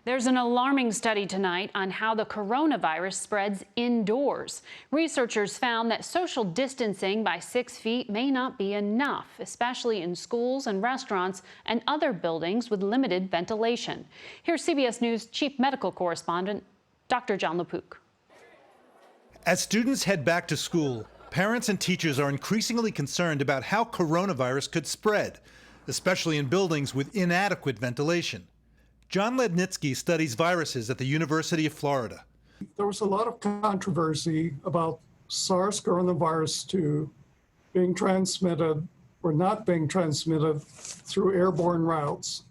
There's an alarming study tonight on how the coronavirus spreads indoors. Researchers found that social distancing by 6 feet may not be enough, especially in schools and restaurants and other buildings with limited ventilation. Here's CBS News Chief Medical Correspondent Dr. Jon LaPook. As students head back to school, parents and teachers are increasingly concerned about how coronavirus could spread, especially in buildings with inadequate ventilation. Jon LaPook studies viruses at the University of Florida. There was a lot of controversy about SARS coronavirus 2 being transmitted or not being transmitted through airborne routes.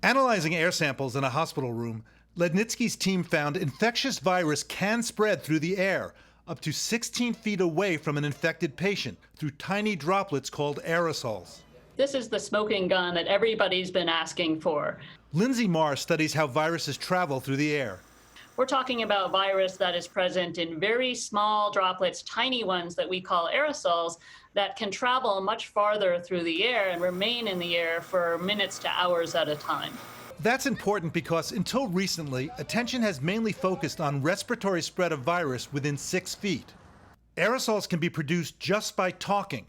Analyzing air samples in a hospital room, LaPook's team found infectious virus can spread through the air up to 16 feet away from an infected patient through tiny droplets called aerosols. This is the smoking gun that everybody's been asking for. Lindsay Marr studies how viruses travel through the air. We're talking about virus that is present in very small droplets, tiny ones that we call aerosols, that can travel much farther through the air and remain in the air for minutes to hours at a time. That's important because until recently, attention has mainly focused on respiratory spread of virus within 6 feet. Aerosols can be produced just by talking.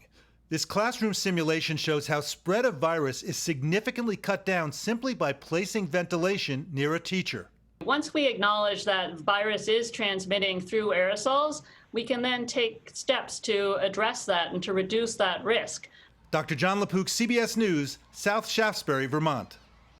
This classroom simulation shows how spread of virus is significantly cut down simply by placing ventilation near a teacher. Once we acknowledge that virus is transmitting through aerosols, we can then take steps to address that and to reduce that risk. Dr. Jon LaPook, CBS News, South Shaftesbury, Vermont.